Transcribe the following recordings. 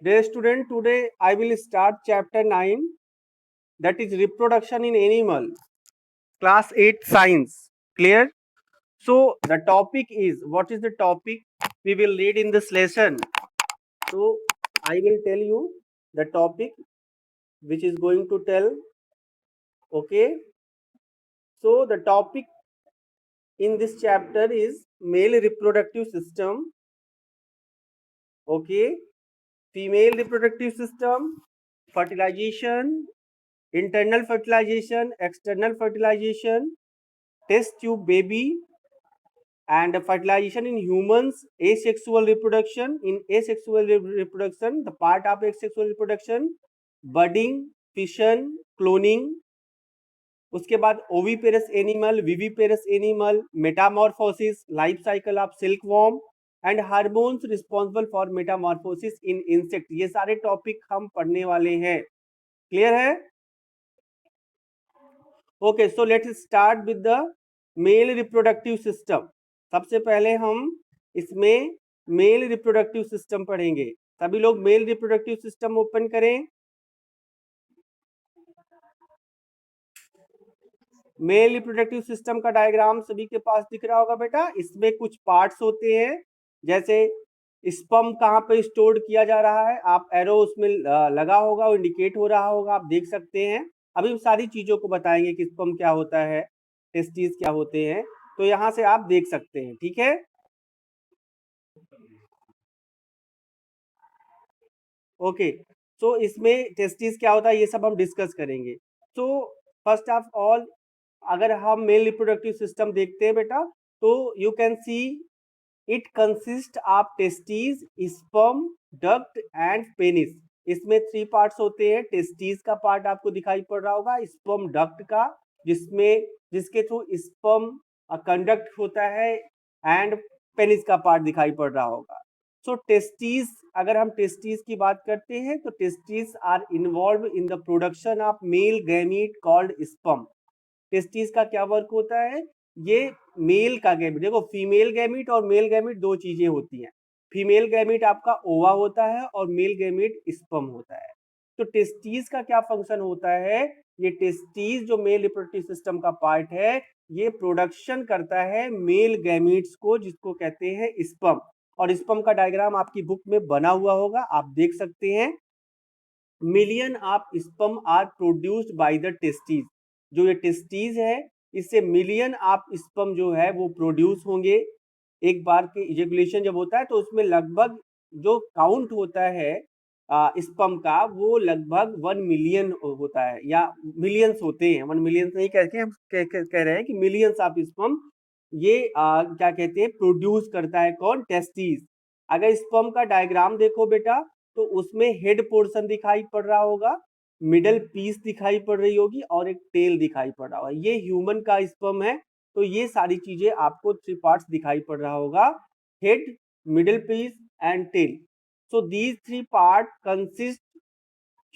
Dear student, today I will start chapter 9, that is reproduction in animal, class 8 science. Clear? So the topic is, what is the topic we will read in this lesson? So I will tell you the topic which is going to tell. Okay. So the topic in this chapter is male reproductive system. Okay. Female reproductive system, fertilization, internal fertilization, external fertilization, test tube baby, and fertilization in humans, asexual reproduction. In asexual reproduction, the part of asexual reproduction, budding, fission, cloning. उसके बाद oviparous animal, viviparous animal, Metamorphosis, life cycle of silkworm and hormones responsible for Metamorphosis in insect. ये सारे topic हम पढ़ने वाले हैं। Clear है? Okay, so let's start with the male reproductive system. सबसे पहले हम इसमें मेल रिप्रोडक्टिव सिस्टम पढ़ेंगे। सभी लोग मेल रिप्रोडक्टिव सिस्टम ओपन करें। मेल रिप्रोडक्टिव सिस्टम का डायग्राम सभी के पास दिख रहा होगा बेटा। इसमें कुछ पार्ट्स होते हैं, जैसे स्पर्म कहाँ पे स्टोर किया जा रहा है, आप एरो उसमें लगा होगा, वो इंडिकेट हो रहा होगा, आप देख सकते हैं। अभी हम सारी चीजों को बताएंगे कि स्पर्म क्या होता है, टेस्टिस क्या होते हैं, तो यहाँ से आप देख सकते हैं। ठीक है, ओके। सो इसमें टेस्टिस क्या होता है ये सब हम डिस्कस करेंगे। सो फर्स्ट ऑफ ऑल, अगर हम मेल रिप्रोडक्टिव सिस्टम देखते हैं बेटा, तो you can see it consist of testis, sperm, duct and penis. इसमें 3 पार्ट्स होते हैं। टेस्टिस का पार्ट आपको दिखाई पड़ रहा होगा, स्पर्म डक्ट का, जिसके थ्रू स्पर्म कंडक्ट होता है, एंड पेनिस का पार्ट दिखाई पड़ रहा होगा। सो टेस्टिस, अगर हम टेस्टिस की बात करते हैं तो testis are involve in the production of male gamete called sperm. Testis का क्या वर्क होता है? ये मेल का गैमीट, देखो फीमेल गैमीट और मेल गैमीट दो चीजें होती हैं। फीमेल गैमीट आपका ओवा होता है और मेल गैमीट स्पर्म होता है। तो टेस्टिस का क्या फंक्शन होता है? ये टेस्टिस जो मेल रिप्रोडक्टिव सिस्टम का पार्ट है, ये प्रोडक्शन करता है मेल गैमीट्स को, जिसको कहते हैं स्पर्म। और स्पर्म का डायग्राम आपकी बुक में बना हुआ होगा, आप देख सकते हैं। Million of sperm are produced by the testis. जो ये टेस्टिस है, इससे मिलियन ऑफ स्पर्म जो है वो प्रोड्यूस होंगे। एक बार के इजैकुलेशन जब होता है तो उसमें लगभग जो काउंट होता है स्पर्म का, वो लगभग 1 मिलियन होता है, या मिलियंस होते हैं। 1 मिलियन नहीं कह के हम कह रहे हैं कि मिलियंस ऑफ स्पर्म ये क्या कहते हैं, प्रोड्यूस करता है कौन? टेस्टिस। अगर स्पर्म का डायग्राम देखो बेटा, तो उसमें हेड पोर्शन दिखाई पड़ रहा होगा, मिडल पीस दिखाई पड़ रही होगी, और एक टेल दिखाई पड़ रहा होगा। ये ह्यूमन का स्पर्म है। तो ये सारी चीजें आपको 3 पार्ट्स दिखाई पड़ रहा होगा, head, middle piece and tail. So these 3 part consist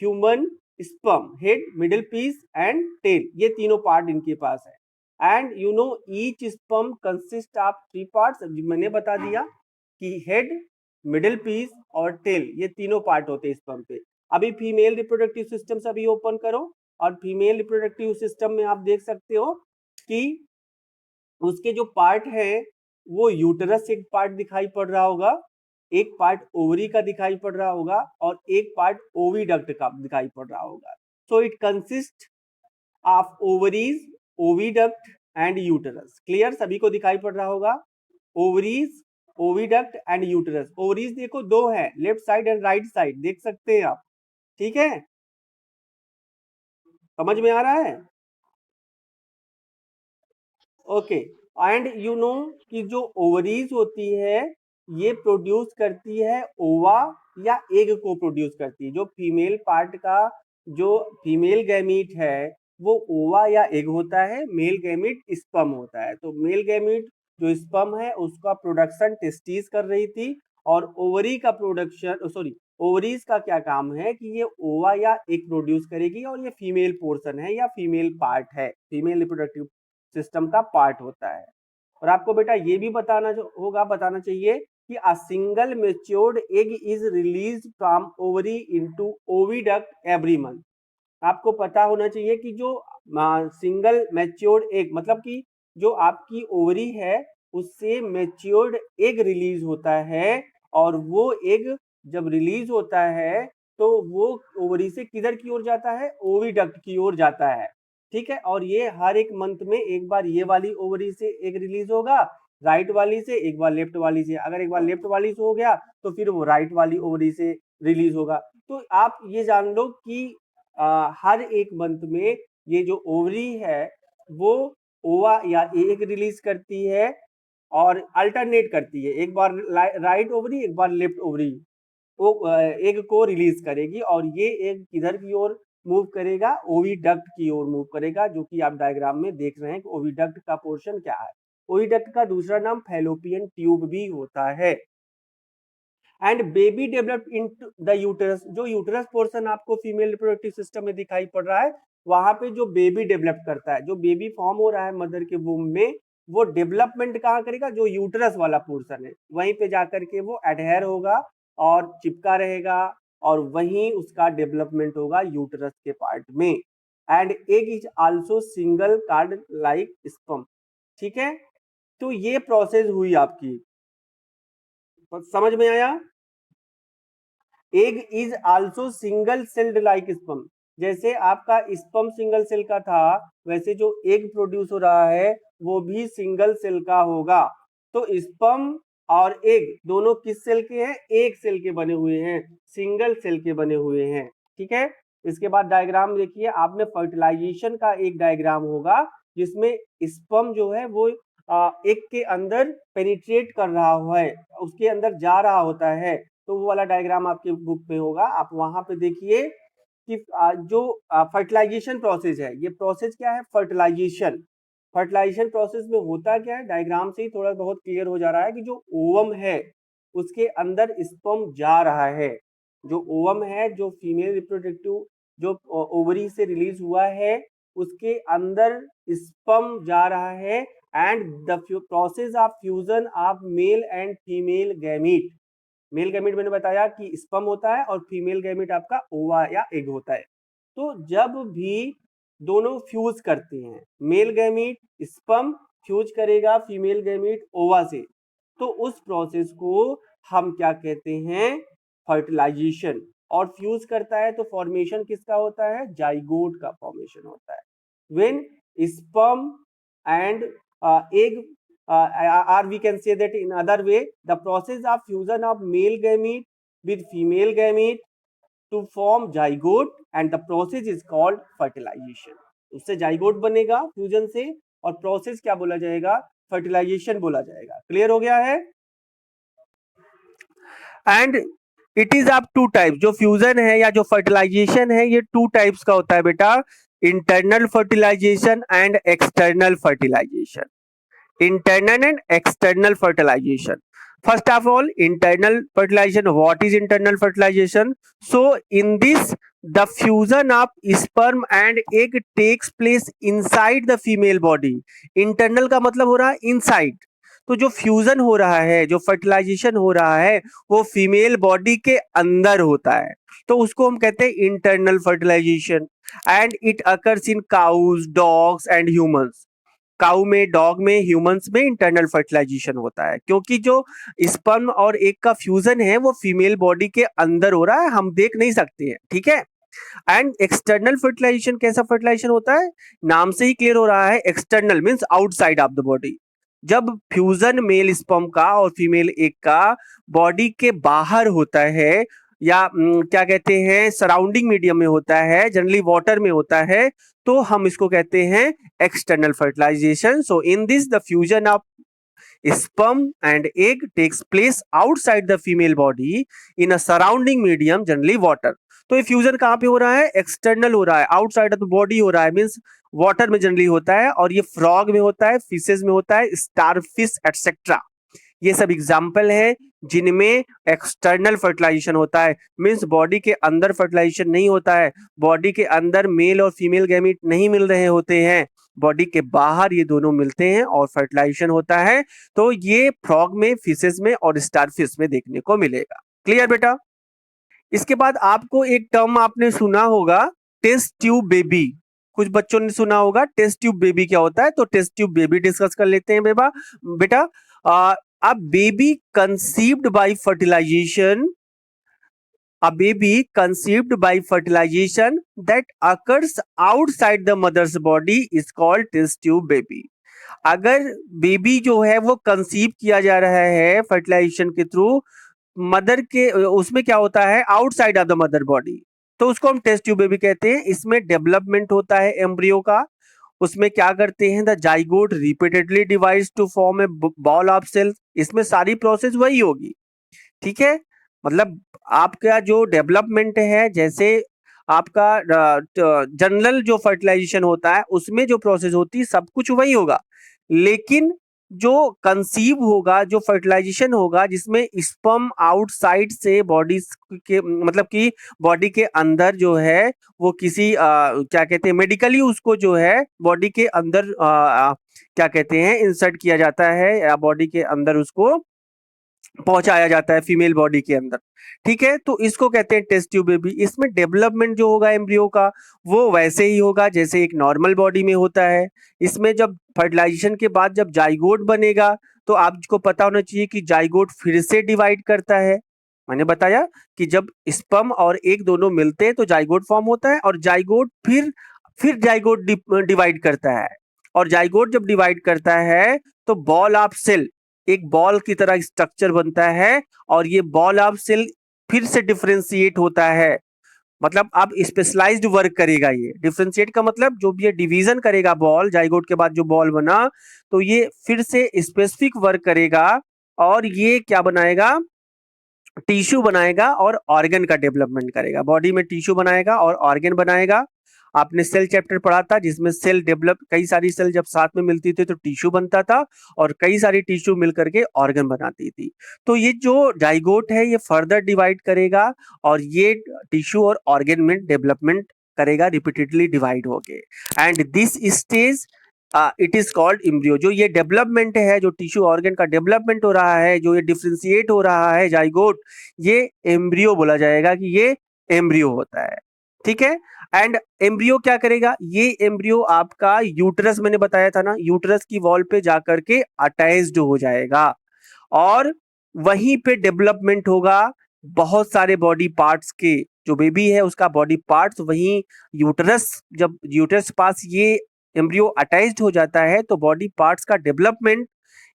human sperm, head, middle piece and tail. ये तीनों पार्ट इनके पास है। And you know each sperm consist of 3 parts. मैंने बता दिया कि हेड, मिडिल पीस और टेल, ये तीनों पार्ट होते हैं स्पर्म पे। अभी फीमेल रिप्रोडक्टिव सिस्टम सभी ओपन करो, और फीमेल रिप्रोडक्टिव सिस्टम में आप देख सकते हो कि उसके जो पार्ट है, वो यूटरस एक पार्ट दिखाई पड़ रहा होगा, एक पार्ट ओवरी का दिखाई पड़ रहा होगा, और एक पार्ट ओविडक्ट का दिखाई पड़ रहा होगा। So it consist of ovaries, oviduct and uterus. Clear? सभी को दिखाई पड़ रहा होगा, ovaries, oviduct and uterus. Ovaries देखो 2 है, left side and right side, देख सकते हैं आप। ठीक है, समझ में आ रहा है? ओके। एंड यू नो कि जो ओवरीज होती है, ये प्रोड्यूस करती है ओवा या एग को प्रोड्यूस करती है। जो फीमेल पार्ट का जो फीमेल गैमीट है, वो ओवा या एग होता है, मेल गैमीट स्पर्म होता है। तो मेल गैमीट जो स्पर्म है, उसका प्रोडक्शन टेस्टिस कर रही थी, और ओवरी का प्रोडक्शन, सॉरी, ओवरीज का क्या काम है कि ये ओवा या एग प्रोड्यूस करेगी, और ये फीमेल पोर्शन है या फीमेल पार्ट है, फीमेल रिप्रोडक्टिव सिस्टम का पार्ट होता है। और आपको बेटा ये भी बताना चाहिए कि a single matured egg is release from ovary into oviduct every month. आपको पता होना चाहिए कि जो सिंगल मैच्योर्ड एग मतलब कि जो आपकी ओवरी है उससे मैच्योर्ड एग रिलीज होता है, और वो एग जब रिलीज होता है तो वो ओवरी से किधर की ओर जाता है, ओविडक्ट की ओर जाता है। ठीक है, और ये हर एक मंथ में एक बार ये वाली ओवरी से एग रिलीज होगा, राइट वाली से, एक बार लेफ्ट वाली से। अगर एक बार लेफ्ट वाली से हो गया तो फिर वो राइट वाली ओवरी से रिलीज होगा। तो आप ये जान लो कि हर एक मंथ में ये जो ओवरी है वो ओवा या एग रिलीज करती है और अल्टरनेट करती है, एक बार राइट ओवरी एक बार लेफ्ट ओवरी वो एग को रिलीज करेगी, और ये एग किधर की ओर मूव करेगा, ओविडक्ट की ओर मूव करेगा, जो कि आप डायग्राम में देख रहे हैं कि ओविडक्ट का पोर्शन क्या है। ओविडक्ट का दूसरा नाम फैलोपियन ट्यूब भी होता है। And baby develop in the uterus, जो यूटरस पोर्शन आपको फीमेल रिप्रोडक्टिव सिस्टम में दिखाई पड़ रहा है, वहां पे जो बेबी डेवलप करता है, जो बेबी फॉर्म हो रहा है मदर के वूम में, वो डेवलपमेंट कहाँ करेगा, जो यूटरस वाला पोर्शन है वहीं पे जाकर के वो एडहेयर होगा और चिपका रहेगा, और वहीं उसका डेवलपमेंट होगा यूटरस के पार्ट में। And egg is also single card like sperm. ठीक है, तो ये प्रोसेस हुई आपकी, समझ में आया। Egg is also single celled like sperm, जैसे आपका स्पर्म सिंगल सेल का था वैसे जो एग प्रोड्यूस हो रहा है वो भी सिंगल सेल का होगा। तो स्पर्म और एग दोनों किस सेल के हैं, एक सेल के बने हुए हैं, सिंगल सेल के बने हुए हैं। ठीक है, इसके बाद डायग्राम देखिए, आप में फर्टिलाइजेशन का एक डायग्राम होगा जिसमें स्पर्म जो है वो एग के अंदर पेनिट्रेट कर रहा है, उसके अंदर जा रहा होता है। तो वो वाला डायग्राम आपके बुक में होगा, आप वहां पे देखिए कि जो फर्टिलाइजेशन प्रोसेस है, ये प्रोसेस क्या है, फर्टिलाइजेशन। फर्टिलाइजेशन प्रोसेस में होता क्या है, डायग्राम से ही थोड़ा बहुत क्लियर हो जा रहा है कि जो ओवम है उसके अंदर स्पर्म जा रहा है, जो ओवम है, जो फीमेल रिप्रोडक्टिव जो ओवरी से रिलीज हुआ है उसके अंदर स्पर्म जा रहा है, and the process of fusion of male and female gamete. Male gamete मैंने बताया कि स्पर्म होता है और फीमेल गैमेट आपका ओवा या एग होता है। तो जब भी दोनों फ्यूज करते हैं, मेल गैमेट स्पर्म फ्यूज करेगा फीमेल गैमेट ओवा से, तो उस प्रोसेस को हम क्या कहते हैं, फर्टिलाइजेशन। और फ्यूज करता है तो फॉर्मेशन किसका होता है, जाइगोट का फॉर्मेशन होता है। When sperm and egg or we can say that in other way, the process of fusion of male gamete with female gamete to form zygote, and the process is called fertilization। उससे zygote बनेगा fusion से, और process क्या बोला जाएगा, fertilisation बोला जाएगा। Clear हो गया है। And it is of two types, जो फ्यूजन है या जो फर्टिलाइजेशन है ये टू टाइप्स का होता है बेटा, internal fertilization and external fertilization. Internal and external fertilization. First of all, internal fertilization. What is internal fertilization? So in this, the fusion of sperm and egg takes place inside the female body। internal का मतलब हो रहा है inside। तो जो fusion हो रहा है, जो फर्टिलाइजेशन हो रहा है वो फीमेल बॉडी के अंदर होता है, तो उसको हम कहते हैं internal fertilization. And it occurs in cows, dogs and humans. Cow में, डॉग में, ह्यूमंस में इंटरनल फर्टिलाइजेशन होता है, क्योंकि जो स्पर्म और एग का फ्यूजन है वो फीमेल बॉडी के अंदर हो रहा है, हम देख नहीं सकते हैं। ठीक है। एंड एक्सटर्नल फर्टिलाइजेशन कैसा फर्टिलाइजेशन होता है, नाम से ही क्लियर हो रहा है, external means outside of the body. जब फ्यूजन मेल स्पर्म का और फीमेल एग का बॉडी के बाहर होता है, या क्या कहते हैं, सराउंडिंग मीडियम में होता है, जनरली वाटर में होता है, तो हम इसको कहते हैं external fertilization. So in this the fusion of sperm and egg takes place outside the female body in a surrounding medium, generally water। तो ये फ्यूजन कहाँ पे हो रहा है, एक्सटर्नल हो रहा है, आउटसाइड ऑफ द बॉडी हो रहा है, मींस वाटर में जनरली होता है, और ये फ्रॉग में होता है, फिशेज में होता है, स्टारफिश एटसेट्रा। ये सब एग्जाम्पल है जिनमें एक्सटर्नल फर्टिलाइजेशन होता है, मींस बॉडी के अंदर फर्टिलाइजेशन नहीं होता है, बॉडी के अंदर मेल और फीमेल गैमीट नहीं मिल रहे होते हैं, बॉडी के बाहर ये दोनों मिलते हैं और फर्टिलाइजेशन होता है। तो ये फ्रॉग में, फिशेस में और स्टारफिश में देखने को मिलेगा। क्लियर बेटा? इसके बाद आपको एक टर्म आपने सुना होगा, टेस्ट ट्यूब बेबी। कुछ बच्चों ने सुना होगा टेस्ट ट्यूब बेबी क्या होता है, तो टेस्ट ट्यूब बेबी डिस्कस कर लेते हैं बेटा। A baby conceived by fertilization, a baby conceived by fertilization that occurs outside the mother's body is called test tube baby। अगर बेबी जो है वो कंसीव किया जा रहा है फर्टिलाइजेशन के थ्रू, मदर के उसमें क्या होता है, outside of the mother body, तो उसको हम टेस्ट ट्यूब बेबी कहते हैं। इसमें डेवलपमेंट होता है एम्ब्रियो का। उसमें क्या करते हैं, the zygote repeatedly divides to form a ball of cells. इसमें सारी प्रोसेस वही होगी, ठीक है। मतलब आपका जो डेवलपमेंट है, जैसे आपका जनरल जो फर्टिलाइजेशन होता है उसमें जो प्रोसेस होती है सब कुछ वही होगा, लेकिन जो कंसीव होगा, जो फर्टिलाइजेशन होगा जिसमें स्पर्म आउटसाइड से बॉडी के, मतलब कि बॉडी के अंदर जो है वो किसी क्या कहते हैं, मेडिकली उसको जो है बॉडी के अंदर क्या कहते हैं, इंसर्ट किया जाता है या बॉडी के अंदर उसको पहुंचाया जाता है फीमेल बॉडी के अंदर, ठीक है। तो इसको कहते हैं टेस्ट ट्यूब बेबी। इसमें डेवलपमेंट जो होगा एम्ब्रियो का वो वैसे ही होगा जैसे एक नॉर्मल बॉडी में होता है। इसमें जब फर्टिलाइजेशन के बाद जब जाइगोट बनेगा तो आपको पता होना चाहिए कि जाइगोट फिर से डिवाइड करता है। मैंने बताया कि जब स्पर्म और एग दोनों मिलते हैं तो जाइगोट फॉर्म होता है, और जाइगोट फिर जाइगोट डिवाइड करता है, और जाइगोट जब डिवाइड करता है तो बॉल ऑफ सेल, एक बॉल की तरह स्ट्रक्चर बनता है, और ये बॉल ऑफ सेल फिर से डिफरेंशिएट होता है। मतलब अब स्पेशलाइज्ड वर्क करेगा। ये डिफरेंशिएट का मतलब जो भी ये डिवीजन करेगा बॉल, जाइगोट के बाद जो बॉल बना तो ये फिर से स्पेसिफिक वर्क करेगा, और ये क्या बनाएगा, टिश्यू बनाएगा और ऑर्गन का डेवलपमेंट करेगा। बॉडी में टिश्यू बनाएगा और ऑर्गन बनाएगा। आपने सेल चैप्टर पढ़ा था जिसमें सेल डेवलप, कई सारी सेल जब साथ में मिलती थी तो टिश्यू बनता था, और कई सारी टिश्यू मिलकर के ऑर्गन बनाती थी। तो ये जो जाइगोट है ये फर्दर डिवाइड करेगा, और ये टिश्यू और ऑर्गन में डेवलपमेंट करेगा, रिपीटेडली डिवाइड होके। And this stage it is called embryo. जो ये डेवलपमेंट है, जो टिश्यू ऑर्गन का डेवलपमेंट हो रहा है, जो ये डिफरेंशिएट हो रहा है जाइगोट, ये एम्ब्रियो बोला जाएगा कि ये एम्ब्रियो होता है, ठीक है। एंड एम्ब्रियो क्या करेगा, ये एम्ब्रियो आपका यूटरस, मैंने बताया था ना, यूटरस की वॉल पे जाकर के अटैच्ड हो जाएगा, और वहीं पे डेवलपमेंट होगा बहुत सारे बॉडी पार्ट्स के। जो बेबी है उसका बॉडी पार्ट्स वहीं यूटरस, जब यूटरस पास ये एम्ब्रियो अटैच्ड हो जाता है तो बॉडी पार्ट्स का डेवलपमेंट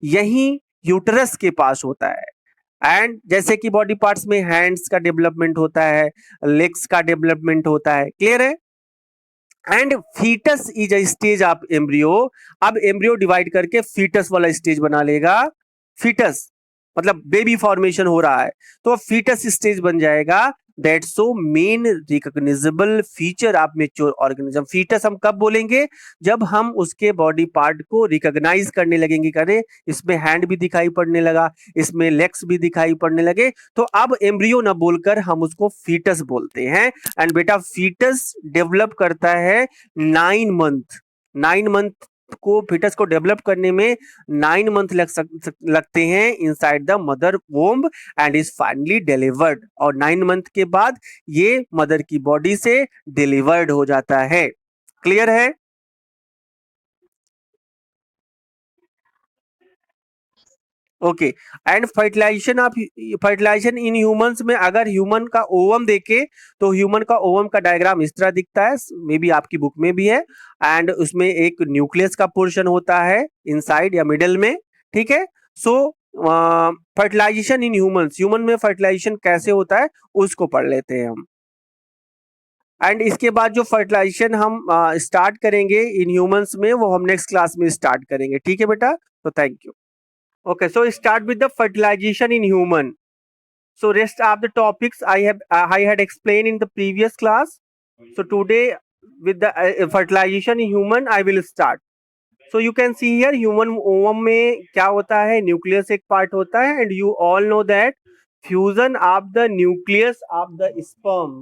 यहीं यूटरस के पास होता है। एंड जैसे कि बॉडी पार्ट्स में हैंड्स का डेवलपमेंट होता है, लेग्स का डेवलपमेंट होता है, क्लियर है। And foetus is a stage of embryo. अब एम्ब्रियो डिवाइड करके फीटस वाला स्टेज बना लेगा। फीटस मतलब बेबी फॉर्मेशन हो रहा है तो फीटस स्टेज बन जाएगा। That's so main recognisable feature of mature organism. Foetus हम कब बोलेंगे, जब हम उसके बॉडी पार्ट को रिकॉग्नाइज करने लगेंगे, करे इसमें हैंड भी दिखाई पड़ने लगा, इसमें लेग्स भी दिखाई पड़ने लगे, तो अब एम्ब्रियो ना बोलकर हम उसको फीटस बोलते हैं। एंड बेटा फीटस डेवलप करता है 9 मंथ। 9 मंथ को, फीटस को डेवलप करने में 9 मंथ लगते हैं inside the mother womb, and is finally delivered. और 9 मंथ के बाद ये मदर की बॉडी से डिलीवर्ड हो जाता है। क्लियर है? Okay. And fertilization in humans में, अगर ह्यूमन का ओवम देखे तो ह्यूमन का ओवम का डायग्राम इस तरह दिखता है, मे बी आपकी बुक में भी है। एंड उसमें एक न्यूक्लियस का पोर्शन होता है इनसाइड या मिडल में, ठीक है। सो फर्टिलाइजेशन इन ह्यूमंस, ह्यूमन में फर्टिलाइजेशन कैसे होता है उसको पढ़ लेते हैं हम। एंड इसके बाद जो फर्टिलाइजेशन हम स्टार्ट करेंगे इन ह्यूमंस में वो हम नेक्स्ट क्लास में स्टार्ट करेंगे, ठीक है बेटा। तो thank you. Okay, so start with the fertilization in human. So rest of the topics I had explained in the previous class. So today with the fertilization in human I will start. So you can see here human ovum में क्या होता है, nucleus एक part होता है, and you all know that fusion of the nucleus of the sperm,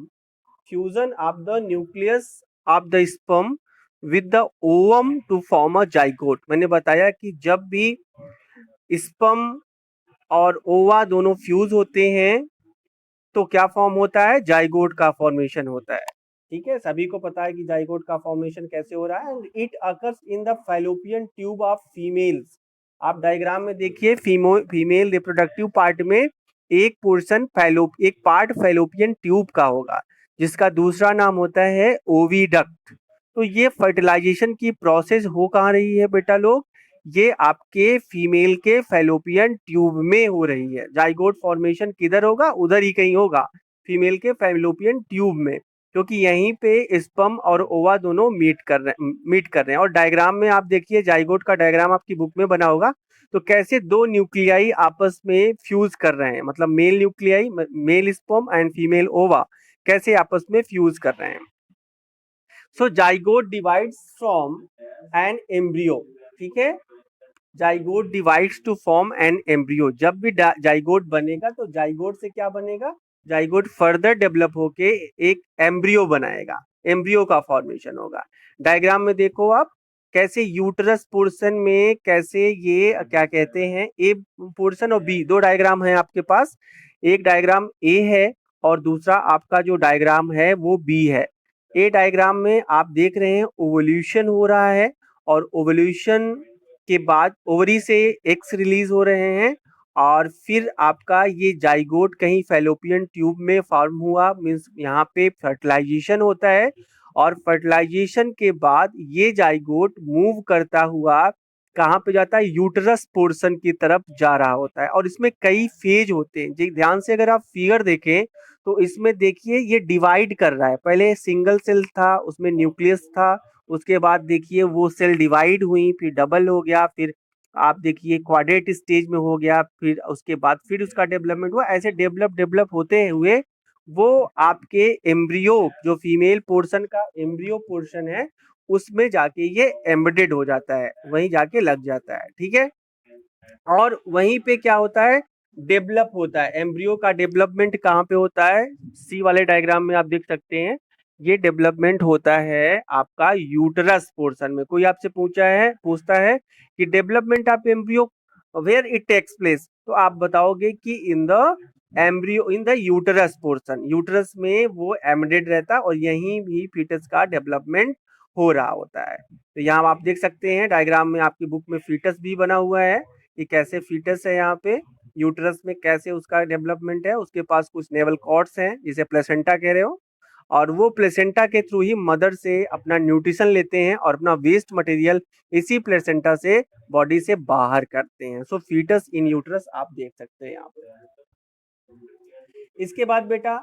fusion of the nucleus of the sperm with the ovum to form a zygote. मैंने बताया कि जब भी स्पर्म और ओवा दोनों फ्यूज होते हैं तो क्या फॉर्म होता है, जाइगोट का फॉर्मेशन होता है। ठीक है, सभी को पता है कि जाइगोट का फॉर्मेशन कैसे हो रहा है। And it occurs in the fallopian tube of females. आप डायग्राम में देखिए, फीमेल रिप्रोडक्टिव पार्ट में एक पोर्शन एक पार्ट फैलोपियन ट्यूब का होगा, जिसका दूसरा नाम होता है ओविडक्ट। तो ये फर्टिलाइजेशन की प्रोसेस हो कहाँ रही है बेटा लोग, ये आपके फीमेल के फैलोपियन ट्यूब में हो रही है। जाइगोट फॉर्मेशन किधर होगा, उधर ही कहीं होगा, फीमेल के फैलोपियन ट्यूब में, क्योंकि यहीं पे स्पर्म और ओवा दोनों मीट कर रहे हैं। और डायग्राम में आप देखिए, जाइगोट का डायग्राम आपकी बुक में बना होगा, तो कैसे दो न्यूक्लियाई आपस में फ्यूज कर रहे हैं, मतलब male nuclei, male sperm and female ova कैसे आपस में फ्यूज कर रहे हैं। So zygote divides from an embryo. ठीक है, zygote divides to form an embryo. जब भी जाइगोट बनेगा तो जाइगोट से क्या बनेगा, जाइगोट फर्दर डेवलप होके एक एम्ब्रियो बनाएगा, एम्ब्रियो का फॉर्मेशन होगा। डायग्राम में देखो आप, कैसे यूटरस पोर्शन में कैसे ये क्या कहते हैं, ए पोर्शन और बी, दो डायग्राम है आपके पास, एक डायग्राम ए है और दूसरा आपका जो डायग्राम है वो बी है। ए डायग्राम में आप देख रहे हैं ओवल्यूशन हो रहा है, और ओवल्यूशन के बाद ओवरी से एग्स रिलीज हो रहे हैं, और फिर आपका ये जाइगोट कहीं फैलोपियन ट्यूब में फॉर्म हुआ, मींस यहाँ पे फर्टिलाइजेशन होता है, और फर्टिलाइजेशन के बाद ये जाइगोट मूव करता हुआ कहाँ पे जाता है, यूटरस पोर्शन की तरफ जा रहा होता है। और इसमें कई फेज होते हैं, ध्यान से अगर आप फिगर देखें तो इसमें देखिए ये डिवाइड कर रहा है, पहले सिंगल सेल था, उसमें न्यूक्लियस था, उसके बाद देखिए वो सेल डिवाइड हुई, फिर डबल हो गया, फिर आप देखिए क्वाड्रेट स्टेज में हो गया, फिर उसके बाद फिर उसका डेवलपमेंट हुआ, ऐसे डेवलप डेवलप होते हुए वो आपके एम्ब्रियो, जो फीमेल पोर्शन का एम्ब्रियो पोर्शन है, उसमें जाके ये एम्बेडेड हो जाता है, वहीं जाके लग जाता है। ठीक है, और वहीं पे क्या होता है, डेवलप होता है। एम्ब्रियो का डेवलपमेंट कहाँ पे होता है, सी वाले डायग्राम में आप देख सकते हैं, ये डेवलपमेंट होता है आपका यूटरस पोर्शन में। कोई आपसे पूछता है कि development of embryo where it takes place, तो आप बताओगे कि in the embryo, in the uterus portion, uterus में वो एम्बेडेड रहता है और यहीं भी फीटस का डेवलपमेंट हो रहा होता है। तो यहाँ आप देख सकते हैं डायग्राम में, आपकी बुक में फीटस भी बना हुआ है कि कैसे फीटस है, यहाँ पे यूटरस में कैसे उसका डेवलपमेंट है, उसके पास कुछ नेवल कॉर्ड्स हैं जिसे प्लेसेंटा कह रहे हो, और वो प्लेसेंटा के थ्रू ही मदर से अपना न्यूट्रिशन लेते हैं और अपना वेस्ट मटेरियल इसी प्लेसेंटा से बॉडी से बाहर करते हैं। सो फीटस इन यूटरस आप देख सकते हैं यहाँ पे। इसके बाद बेटा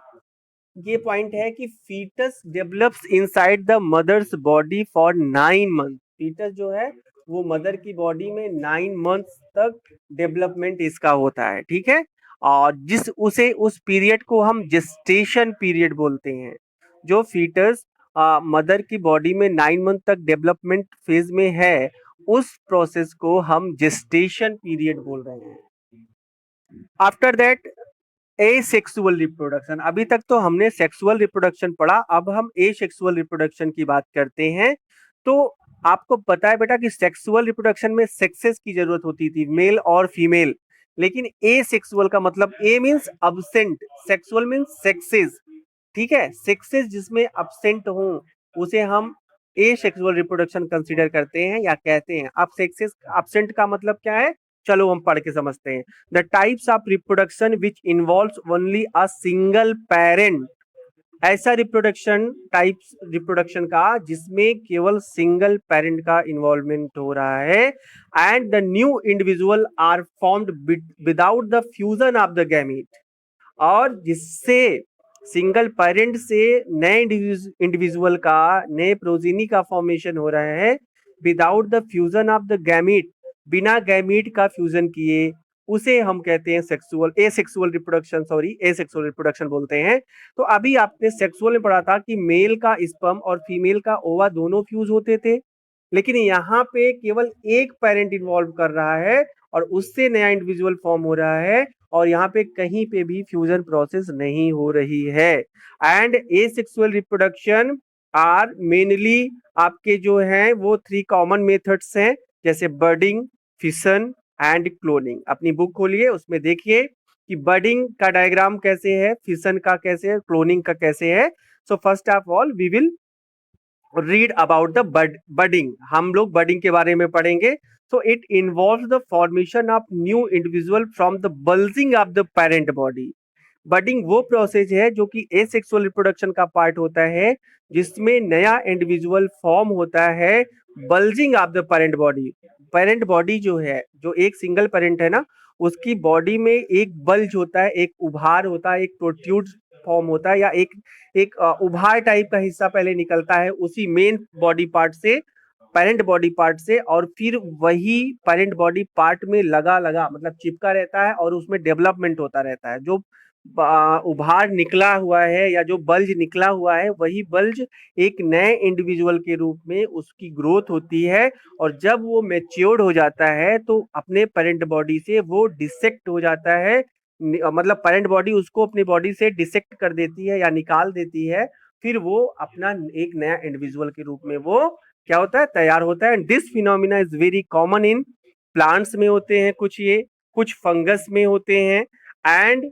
ये पॉइंट है कि foetus develops inside the mother's body for 9 month. Foetus जो है वो मदर की बॉडी में 9 मंथ्स तक डेवलपमेंट इसका होता है। ठीक है, और उस पीरियड को हम जेस्टेशन पीरियड बोलते हैं। जो फीटस मदर की बॉडी में 9 मंथ तक डेवलपमेंट फेज में है, उस प्रोसेस को हम जेस्टेशन पीरियड बोल रहे हैं। After that asexual reproduction. अभी तक तो हमने सेक्सुअल रिप्रोडक्शन पढ़ा, अब हम एसेक्सुअल रिप्रोडक्शन की बात करते हैं। तो आपको पता है बेटा कि सेक्सुअल रिप्रोडक्शन में सेक्सेस की जरूरत होती थी, मेल और फीमेल, लेकिन एसेक्सुअल का मतलब a means absent, sexual means sexes. ठीक है, सेक्सेस जिसमें अब्सेंट हो उसे हम एसेक्सुअल रिप्रोडक्शन कंसीडर करते हैं या कहते हैं। अब सेक्सेस अब्सेंट का मतलब क्या है, चलो हम पढ़ के समझते हैं। The types of reproduction which involves only a single parent. ऐसा रिप्रोडक्शन का जिसमें केवल सिंगल पेरेंट का इन्वॉल्वमेंट हो रहा है, and the new individual are formed without the fusion of the gamete. और जिससे सिंगल पेरेंट से नए इंडिविजुअल का, नए प्रोजीनी का फॉर्मेशन हो रहा है without the fusion of the gamete, बिना गैमीट का फ्यूजन किए, उसे हम कहते हैं एसेक्सुअल रिप्रोडक्शन बोलते हैं। तो अभी आपने सेक्सुअल में पढ़ा था कि मेल का स्पर्म और फीमेल का ओवा दोनों फ्यूज होते थे, लेकिन यहाँ पे केवल एक पेरेंट इन्वॉल्व कर रहा है और उससे नया इंडिविजुअल फॉर्म हो रहा है, और यहाँ पे कहीं पे भी फ्यूजन प्रोसेस नहीं हो रही है। And asexual reproduction are mainly आपके जो हैं वो 3 कॉमन मेथड्स हैं, जैसे बर्डिंग, फिशन एंड क्लोनिंग। अपनी बुक खोलिए, उसमें देखिए कि बर्डिंग का डायग्राम कैसे है, फिशन का कैसे है, क्लोनिंग का कैसे है। So first of all we will read about the budding. हम लोग बर्डिंग के बारे में पढ़ेंगे। So it involves the formation of new individual from the bulging of the parent body. Budding वो प्रोसेस है जो कि एसेक्सुअल रिप्रोडक्शन का पार्ट होता है, जिसमें नया इंडिविजुअल फॉर्म होता है bulging of the parent body. Parent body जो है, जो एक सिंगल पेरेंट है ना, उसकी बॉडी में एक बल्ज होता है, एक उभार होता है, एक प्रोट्यूड फॉर्म होता है, या एक एक उभार टाइप का हिस्सा पहले निकलता है उसी मेन बॉडी पार्ट से, पेरेंट बॉडी पार्ट से, और फिर वही पेरेंट बॉडी पार्ट में लगा लगा मतलब चिपका रहता है और उसमें डेवलपमेंट होता रहता है। जो उभार निकला हुआ है या जो बल्ज निकला हुआ है, वही बल्ज एक नए इंडिविजुअल के रूप में उसकी ग्रोथ होती है। और जब वो मैच्योर्ड हो जाता है तो अपने पेरेंट बॉडी से वो डिसेक्ट हो जाता है, मतलब पेरेंट बॉडी उसको अपनी बॉडी से डिसेक्ट कर देती है या निकाल देती है। फिर वो अपना एक नया इंडिविजुअल के रूप में वो क्या होता है, तैयार होता है। And this phenomena is very common in plants में होते हैं कुछ, ये कुछ फंगस में होते हैं, एंड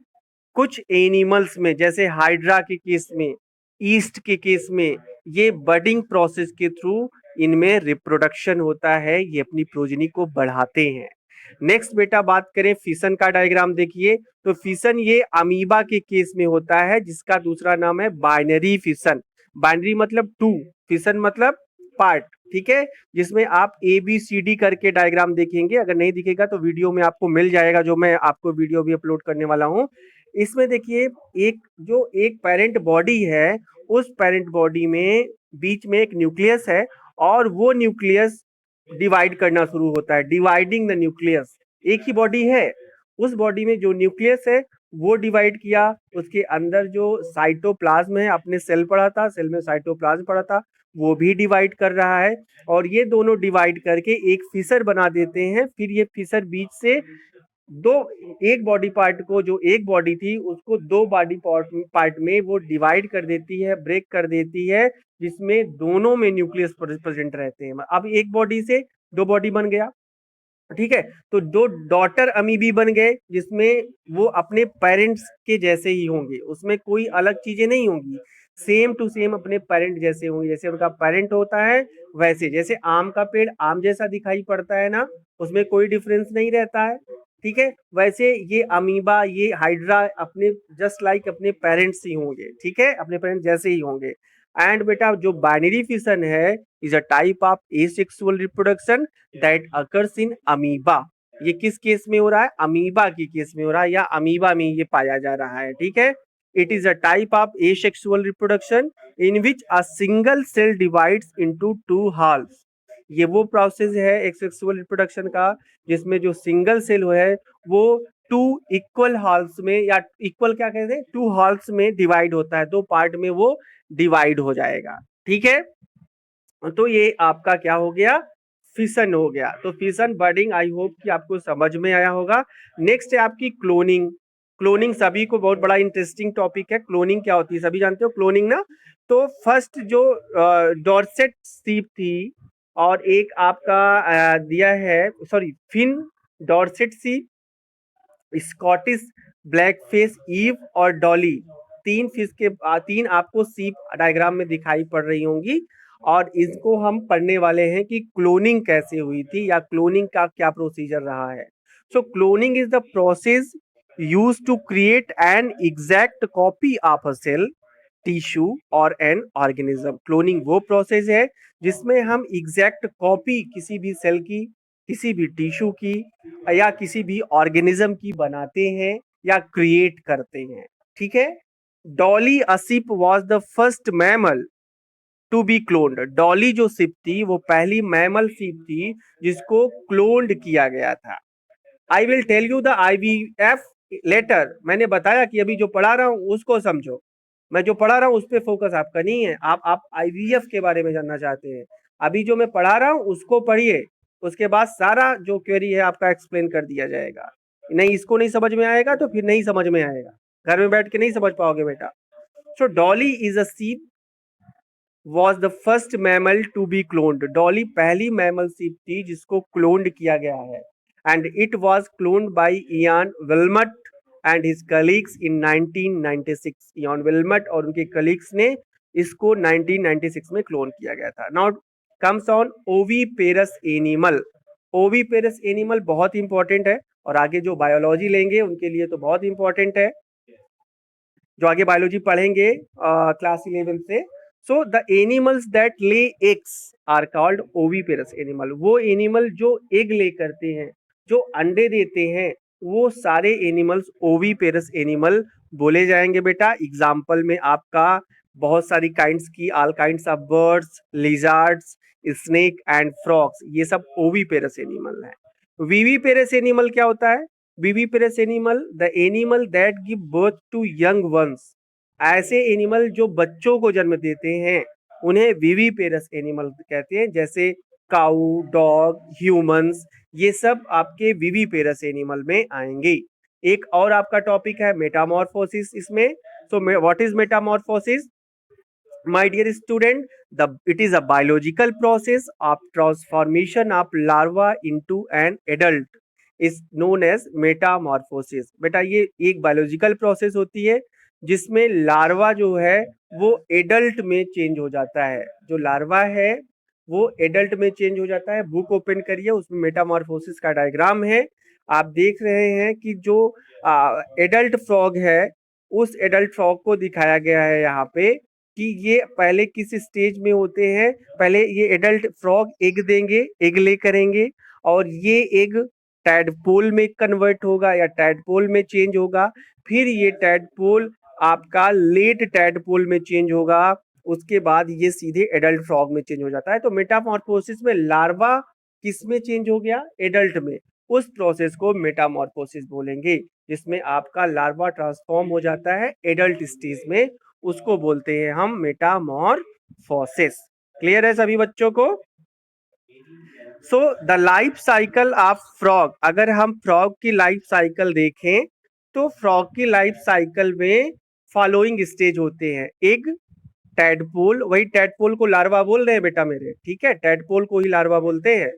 कुछ एनिमल्स में, जैसे हाइड्रा के केस में, ईस्ट के केस में, ये बडिंग प्रोसेस के थ्रू इनमें रिप्रोडक्शन होता है, ये अपनी प्रोजनी को बढ़ाते हैं। नेक्स्ट बेटा बात करें फिशन का डायग्राम देखिए। तो फिशन ये अमीबा के केस में होता है, जिसका दूसरा नाम है बाइनरी फिशन। बाइनरी मतलब टू, फिशन मतलब पार्ट, ठीक है। जिसमें आप ए बी सी डी करके डायग्राम देखेंगे, अगर नहीं दिखेगा तो वीडियो में आपको मिल जाएगा, जो मैं आपको वीडियो भी अपलोड करने वाला हूँ। इसमें देखिए एक पेरेंट बॉडी है, उस पेरेंट बॉडी में बीच में एक न्यूक्लियस है, और वो न्यूक्लियस डिवाइड करना शुरू होता है, डिवाइडिंग द न्यूक्लियस। एक ही बॉडी है, उस बॉडी में जो न्यूक्लियस है वो डिवाइड किया, उसके अंदर जो साइटोप्लाज्म है, अपने सेल पढ़ा था, सेल में साइटोप्लाज्म पढ़ा था, वो भी डिवाइड कर रहा है, और ये दोनों डिवाइड करके एक फिशर बना देते हैं। फिर ये फिशर बीच से दो, एक बॉडी पार्ट को, जो एक बॉडी थी उसको दो बॉडी पार्ट में वो डिवाइड कर देती है, ब्रेक कर देती है, जिसमें दोनों में न्यूक्लियस प्रेजेंट रहते हैं। अब एक बॉडी से दो बॉडी बन गया, ठीक है। तो दो डॉटर अमीबी बन गए, जिसमें वो अपने पेरेंट्स के जैसे ही होंगे, उसमें कोई अलग चीजें नहीं होंगी, सेम टू सेम अपने पेरेंट जैसे होंगे, जैसे उनका पेरेंट होता है वैसे। जैसे आम का पेड़ आम जैसा दिखाई पड़ता है ना, उसमें कोई डिफरेंस नहीं रहता है, ठीक है। वैसे ये अमीबा, ये हाइड्रा अपने जस्ट लाइक अपने पेरेंट्स ही होंगे, ठीक है, अपने पेरेंट्स जैसे ही होंगे। एंड बेटा जो बाइनरी फिशन है is a type of asexual reproduction that occurs in amoeba. ये किस केस में हो रहा है, अमीबा की केस में हो रहा है, या अमीबा में ये पाया जा रहा है, ठीक है। It is a type of asexual reproduction in which a single cell divides into two half. ये वो प्रोसेस है एसेक्सुअल रिप्रोडक्शन का, जिसमें जो सिंगल सेल है वो टू इक्वल हाल्फ्स में, या इक्वल क्या कहते हैं, टू हाल्फ्स में डिवाइड होता है, दो पार्ट में वो डिवाइड हो जाएगा, ठीक है। तो ये आपका क्या हो गया, फिशन हो गया। तो फिशन बर्डिंग आई होप कि आपको समझ में आया होगा। नेक्स्ट है आपकी क्लोनिंग। क्लोनिंग सभी को बहुत बड़ा इंटरेस्टिंग टॉपिक है। क्लोनिंग क्या होती है, सभी जानते हो क्लोनिंग ना। तो फर्स्ट जो डॉर्सेट सीप थी, और एक आपका दिया है, सॉरी, फिन डॉर्सेट सीप, स्कॉटिश ब्लैकफिश, ईव और डॉली, तीन फिश के तीन आपको सीप डायग्राम में दिखाई पड़ रही होंगी। और इसको हम पढ़ने वाले हैं कि क्लोनिंग कैसे हुई थी, या क्लोनिंग का क्या प्रोसीजर रहा है। So cloning is the process use to create an exact copy of a cell, tissue और एन ऑर्गेनिज्म। क्लोनिंग वो प्रोसेस है जिसमें हम एग्जैक्ट कॉपी किसी भी सेल की, किसी भी टिश्यू की, या किसी भी ऑर्गेनिज्म की बनाते हैं या क्रिएट करते हैं, ठीक है। Dolly a sheep was the first mammal to be cloned. Dolly जो शिप थी वो पहली मैमल शिप थी जिसको क्लोन्ड किया गया था। I will tell you the IVF later. मैंने बताया कि अभी जो पढ़ा रहा हूं उसको समझो, मैं जो पढ़ा रहा हूं उस पर फोकस आपका नहीं है, आप IVF के बारे में जानना चाहते हैं। अभी जो मैं पढ़ा रहा हूं उसको पढ़िए, उसके बाद सारा जो क्वेरी है आपका एक्सप्लेन कर दिया जाएगा। नहीं, इसको नहीं समझ में आएगा तो फिर नहीं समझ में आएगा, घर में बैठ के नहीं समझ पाओगे बेटा। सो Dolly is a sheep was the first mammal to be cloned. Dolly पहली मैमल शिप थी जिसको क्लोन्ड किया गया है, and it was cloned by Ian Wilmut and his colleagues in 1996। Ian Wilmut और उनके कलीग्स ने इसको 1996 में क्लोन किया गया था। Now comes on oviparous animal. Oviparous animal बहुत इंपॉर्टेंट है और आगे जो बायोलॉजी लेंगे उनके लिए तो बहुत इंपॉर्टेंट है, जो आगे बायोलॉजी पढ़ेंगे क्लास 11 से। So the animals that lay eggs are called oviparous animal. वो एनिमल जो एग ले करते हैं, जो अंडे देते हैं, वो सारे एनिमल्स ओवीपेरस एनिमल बोले जाएंगे बेटा। एग्जाम्पल में आपका बहुत सारी काइंड्स की all kinds of birds, lizards, snake and frogs, ये सब ओवीपेरस एनिमल है। वीवीपेरस एनिमल क्या होता है? Viviparous animal the animal that give birth to young ones. ऐसे एनिमल जो बच्चों को जन्म देते हैं उन्हें विविपेरस एनिमल कहते हैं, जैसे काऊ, डॉग, ह्यूमंस, ये सब आपके विविपेरस एनिमल में आएंगे। एक और आपका टॉपिक है मेटामॉर्फोसिस इसमें। So what is Metamorphosis? My dear student, it is a biological process of transformation of larva into an adult is known as metamorphosis। बेटा ये एक बायोलॉजिकल प्रोसेस होती है जिसमें लार्वा जो है वो एडल्ट में चेंज हो जाता है। जो लार्वा है वो एडल्ट में चेंज हो जाता है। बुक ओपन करिए, उसमें मेटामॉर्फोसिस का डायग्राम है। आप देख रहे हैं कि जो एडल्ट फ्रॉग है उस एडल्ट फ्रॉग को दिखाया गया है यहाँ पे कि ये पहले किस स्टेज में होते हैं। पहले ये एडल्ट फ्रॉग एग देंगे, एग ले करेंगे, और ये एग टैडपोल में कन्वर्ट होगा या टैडपोल में चेंज होगा। फिर ये टैडपोल आपका लेट टैडपोल में चेंज होगा। उसके बाद ये सीधे एडल्ट फ्रॉग में चेंज हो जाता है। तो मेटामॉर्फोसिस में लार्वा किस में चेंज हो गया? एडल्ट में। उस प्रोसेस को मेटामॉर्फोसिस बोलेंगे, जिसमें आपका लार्वा ट्रांसफॉर्म हो जाता है एडल्ट स्टेज में, उसको बोलते हैं हम मेटामॉर्फोसिस। क्लियर है सभी बच्चों को? So the life cycle of frog, अगर हम फ्रॉग की लाइफ साइकिल देखें तो फ्रॉग की लाइफ साइकिल में फॉलोइंग स्टेज होते हैं। एग, टैडपोल, वही टैडपोल को लार्वा बोल रहे हैं बेटा मेरे, ठीक है, टैडपोल को ही लार्वा बोलते हैं।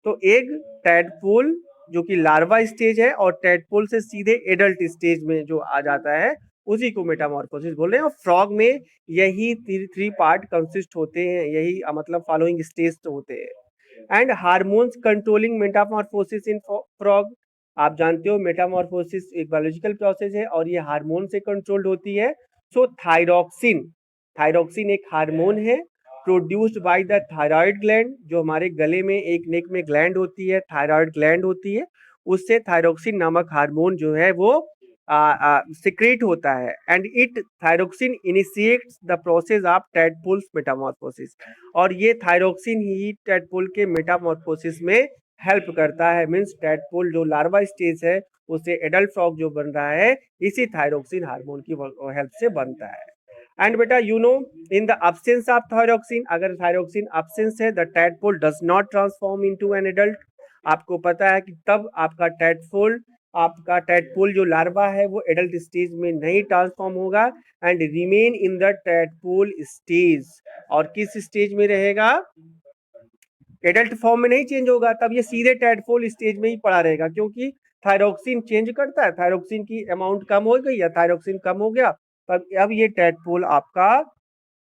तो एग, टैडपोल जो कि लार्वा स्टेज है, और टैडपोल से सीधे एडल्ट स्टेज में जो आ जाता है उसी को मेटामॉर्फोसिस बोल रहे हैं। और फ्रॉग में यही थ्री पार्ट कंसिस्ट होते हैं, यही मतलब फॉलोइंग स्टेज होते हैं। And hormones controlling Metamorphosis in frog. आप जानते हो मेटामॉर्फोसिस एक बायोलॉजिकल प्रोसेस है और ये हार्मोन से कंट्रोल्ड होती है। सो थायरॉक्सिन, थायरॉक्सिन एक हार्मोन है produced by the thyroid gland. जो हमारे गले में एक नेक में ग्लैंड होती है, थायराइड ग्लैंड होती है, उससे थायरॉक्सिन नामक हार्मोन जो है वो सिक्रेट होता है। And it thyroxine initiates the process of tadpoles metamorphosis. और ये थायरॉक्सिन ही टैडपोल के मेटामॉर्फोसिस में हेल्प करता है। मींस टैडपोल जो लार्वा स्टेज है उससे एडल्ट फ्रॉग जो बन रहा है इसी थायरॉक्सिन हार्मोन की हेल्प से बनता है। एंड बेटा you know in the absence of thyroxine, अगर थायरॉक्सिन absence है, the tadpole does not transform into an adult. आपको पता है कि तब आपका टैडपोल जो लार्वा है वो एडल्ट स्टेज में नहीं ट्रांसफॉर्म होगा and remain in the tadpole stage. और किस स्टेज में रहेगा? एडल्ट फॉर्म में नहीं चेंज होगा, तब ये सीधे टैडपोल स्टेज में ही पड़ा रहेगा, क्योंकि थायरॉक्सिन चेंज करता है। थायरॉक्सिन की अमाउंट कम हो गई या थायरॉक्सिन कम हो गया, तब अब ये टैडपोल आपका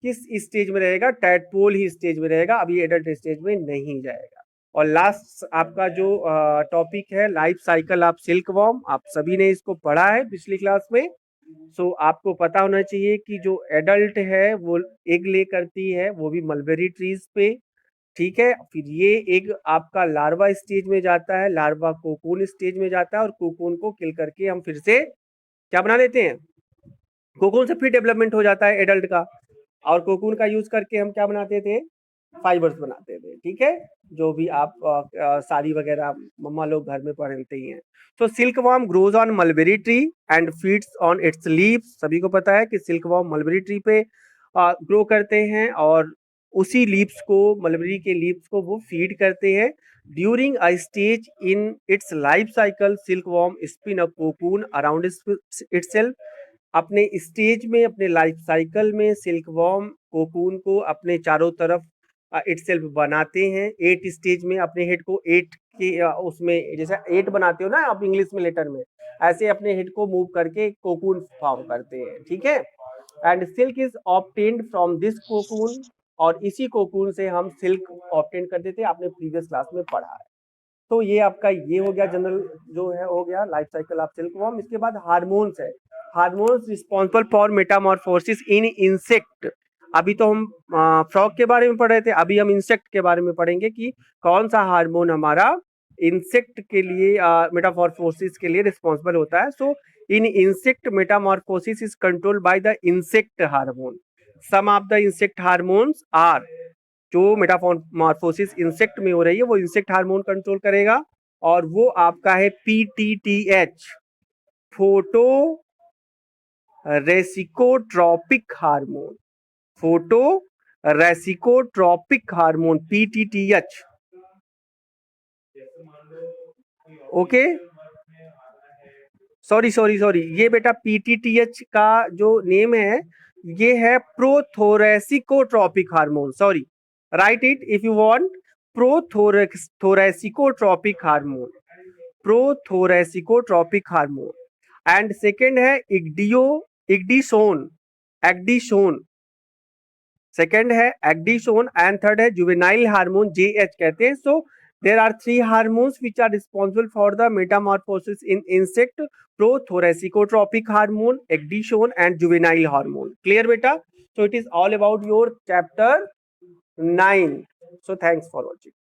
किस स्टेज में रहेगा? टैडपोल ही स्टेज में रहेगा, अभी एडल्ट स्टेज में नहीं जाएगा। और लास्ट आपका जो टॉपिक है life cycle of silk worm, आप सभी ने इसको पढ़ा है पिछली क्लास में। सो आपको पता होना चाहिए कि जो एडल्ट है वो एग ले करती है, वो भी मलबेरी ट्रीज पे, ठीक है। फिर ये एग आपका लार्वा स्टेज में जाता है, लार्वा कोकून स्टेज में जाता है, और कोकून को किल करके हम फिर से क्या बना लेते हैं? कोकून से फिर डेवलपमेंट हो जाता है एडल्ट का, और कोकून का यूज करके हम क्या बनाते थे? फाइबर्स बनाते थे, ठीक है, जो भी आप साड़ी वगैरह मम्मा लोग घर में पहनते ही हैं। तो silk worm grows on mulberry tree and feeds on it's leaves. सभी को पता है कि सिल्क वॉर्म मलबेरी ट्री पे ग्रो करते हैं और उसी लीव्स को, मलबेरी के लीव्स को वो फीड करते हैं। During a stage in its life cycle silk worm spin a cocoon around itself. अपने स्टेज में, अपने लाइफ साइकिल में सिल्क वॉर्म कोकून को अपने चारों तरफ इटसेल्फ बनाते हैं। 8 स्टेज में अपने हेड को 8 के उसमें जैसे 8 बनाते हो ना आप इंग्लिश में लेटर में, ऐसे अपने हेड को मूव करके कोकून फॉर्म करते हैं, ठीक है। And silk is obtained from this cocoon, और इसी कोकून से हम सिल्क ऑब्टेन करते थे, आपने प्रीवियस क्लास में पढ़ा है। तो ये आपका ये हो गया जनरल जो है हो गया life cycle of silk worm. इसके बाद हार्मोन्स है। Hormones responsible for Metamorphosis in insect. अभी तो हम फ्रॉग के बारे में पढ़ रहे थे, अभी हम इंसेक्ट के बारे में पढ़ेंगे कि कौन सा हार्मोन हमारा इंसेक्ट के लिए मेटामॉर्फोसिस के लिए रिस्पॉन्सिबल होता है। So in insect metamorphosis is controlled by the insect hormone. Some of the insect hormones are, जो मेटामॉर्फोसिस इंसेक्ट में हो रही है वो इंसेक्ट हार्मोन कंट्रोल करेगा, और वो आपका है PTTH, prothoracicotropic hormone. Prothoracicotropic hormone PTTH। Okay, sorry ये बेटा PTTH का जो नेम है ये है prothoracicotropic hormone. Sorry, write it if you want. Prothoracicotropic hormone, prothoracicotropic hormone. And second है इग्डिसोन, एक्डिसोन। सेकेंड है एक्डिसोन एंड थर्ड है जुवेनाइल हार्मोन, JH कहते हैं। सो there are 3 hormones which are responsible for the metamorphosis in insect: prothoresicotropic hormone, ecdysone and juvenile hormone. Clear beta? So it is all about your chapter 9. So thanks for watching.